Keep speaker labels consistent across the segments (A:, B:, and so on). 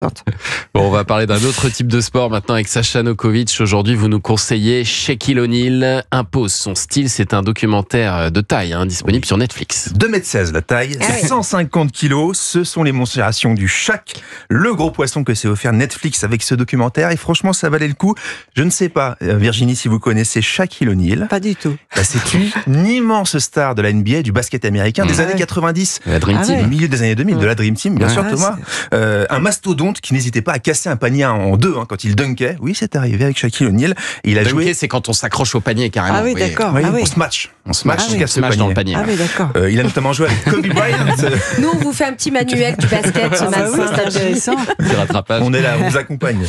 A: Bon, on va parler d'un autre type de sport maintenant avec Sacha Nokovic. Aujourd'hui, vous nous conseillez Shaquille O'Neal impose son style. C'est un documentaire de taille, disponible sur Netflix.
B: 2,16 m la taille, 150 kilos, ce sont les mensurations du Shaq, le gros poisson que s'est offert Netflix avec ce documentaire. Et franchement, ça valait le coup. Je ne sais pas, Virginie, si vous connaissez Shaquille O'Neal.
C: Pas du tout.
B: C'est une immense star de la NBA, du basket américain des années 90.
A: La Dream Team.
B: Au milieu des années 2000, de la Dream Team, bien sûr, Thomas. Un mastodonte qui n'hésitait pas à casser un panier en deux quand il dunkait. Oui, c'est arrivé avec Shaquille O'Neal. Il a joué.
A: C'est quand on s'accroche au panier carrément.
C: Ah oui, d'accord.
B: Oui,
C: Ah oui.
B: on se match. On se match jusqu'à ce
A: match dans le
B: panier.
A: panier.
C: Ah oui, d'accord.
B: Il a notamment joué avec Kobe Bryant.
D: Nous, on vous fait un petit manuel du basket ce matin.
C: Oui, c'est intéressant.
A: Petit rattrapage.
B: On est là, on vous accompagne.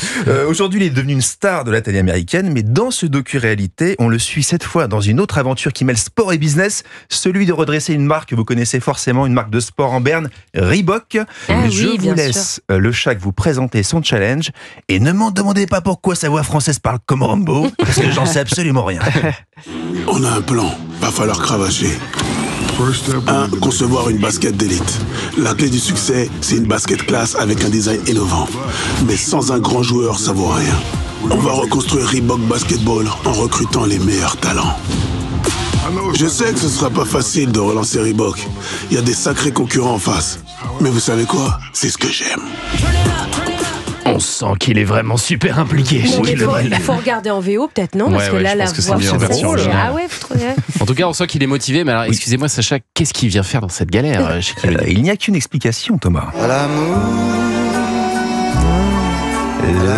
B: Aujourd'hui, il est devenu une star de la télé américaine, mais dans ce docu-réalité, on le suit cette fois dans une autre aventure qui mêle sport et business, celui de redresser une marque que vous connaissez forcément, une marque de sport en berne, Reebok. Je vous laisse le Shaq vous présenter son challenge et ne m'en demandez pas pourquoi sa voix française parle comme Rambo, parce que j'en sais absolument rien.
E: On a un plan, va falloir cravacher. 1. Concevoir une basket d'élite. La clé du succès, c'est une basket classe avec un design innovant. Mais sans un grand joueur, ça vaut rien. On va reconstruire Reebok Basketball en recrutant les meilleurs talents. Je sais que ce sera pas facile de relancer Reebok. Il y a des sacrés concurrents en face. Mais vous savez quoi? C'est ce que j'aime.
A: On sent qu'il est vraiment super impliqué.
D: Il faut regarder en VO peut-être, non? Parce que là, la voix française. Ah ouais, vous trouvez?
A: En tout cas, on sent qu'il est motivé. Mais alors, excusez-moi, Sacha, qu'est-ce qu'il vient faire dans cette galère, Shaquille O'Neal?
B: Il n'y a qu'une explication, Thomas.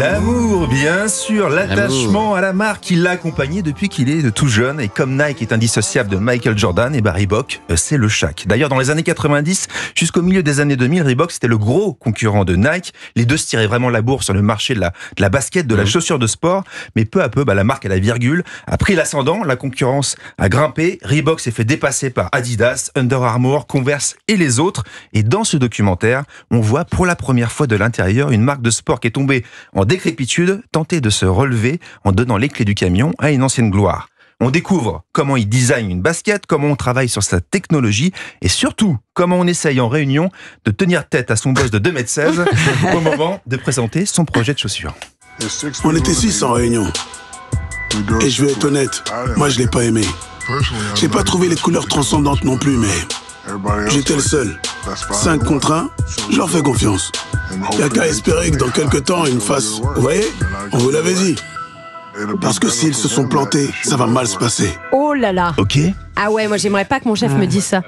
B: L'amour, bien sûr, l'attachement à la marque qui l'a accompagné depuis qu'il est de tout jeune. Et comme Nike est indissociable de Michael Jordan, et Reebok, c'est le Shaq. D'ailleurs, dans les années 90, jusqu'au milieu des années 2000, Reebok, c'était le gros concurrent de Nike. Les deux se tiraient vraiment la bourre sur le marché de la basket, de la chaussure de sport. Mais peu à peu, la marque à la virgule a pris l'ascendant. La concurrence a grimpé. Reebok s'est fait dépasser par Adidas, Under Armour, Converse et les autres. Et dans ce documentaire, on voit pour la première fois de l'intérieur une marque de sport qui est tombée en décrépitude, tenter de se relever en donnant les clés du camion à une ancienne gloire. On découvre comment il design une basket, comment on travaille sur sa technologie et surtout comment on essaye en réunion de tenir tête à son boss de 2,16 m au moment de présenter son projet de chaussures.
E: On était 6 en réunion. Et je vais être honnête, moi je l'ai pas aimé. J'ai pas trouvé les couleurs transcendantes non plus, mais j'étais le seul. 5 contre 1, je leur fais confiance. Y'a qu'à espérer que dans quelques temps, ils me fassent... Vous voyez, on vous l'avait dit. Parce que s'ils se sont plantés, ça va mal se passer.
D: Oh là là.
B: Ok.
D: Ah ouais, moi j'aimerais pas que mon chef me dise ça.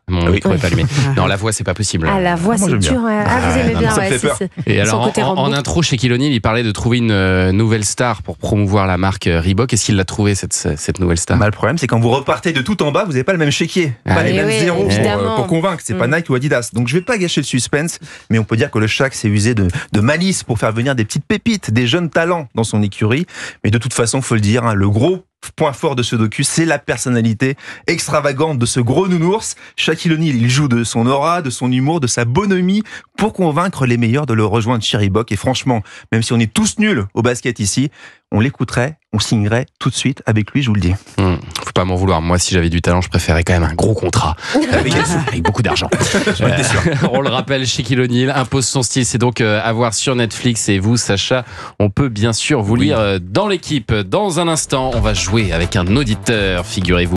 A: Mon micro n'est pas allumé. Non, la voix, c'est pas possible.
D: Ah, la voix, c'est dur. Ah, vous aimez bien,
B: ça me fait peur.
A: Et alors, en intro, Shaquille O'Neal, il parlait de trouver une nouvelle star pour promouvoir la marque Reebok. Est-ce qu'il l'a trouvé, cette nouvelle star?
B: Le problème, c'est quand vous repartez de tout en bas, vous n'avez pas le même chéquier, pas les mêmes zéros pour convaincre. C'est pas Nike ou Adidas. Donc, je vais pas gâcher le suspense, mais on peut dire que le Shaq s'est usé de malice pour faire venir des petites pépites, des jeunes talents dans son écurie. Mais de toute façon, faut le dire, le gros point fort de ce docu, c'est la personnalité extravagante de ce gros nounours. Shaquille O'Neal, il joue de son aura, de son humour, de sa bonhomie pour convaincre les meilleurs de le rejoindre chez Reebok. Et franchement, même si on est tous nuls au basket ici, on l'écouterait, on signerait tout de suite avec lui, je vous le dis.
A: Faut pas m'en vouloir. Moi, si j'avais du talent, je préférais quand même un gros contrat avec beaucoup d'argent. On le rappelle, Shaquille O'Neal impose son style. C'est donc à voir sur Netflix. Et vous, Sacha, on peut bien sûr vous lire dans l'équipe. Dans un instant, on va jouer avec un auditeur, figurez-vous.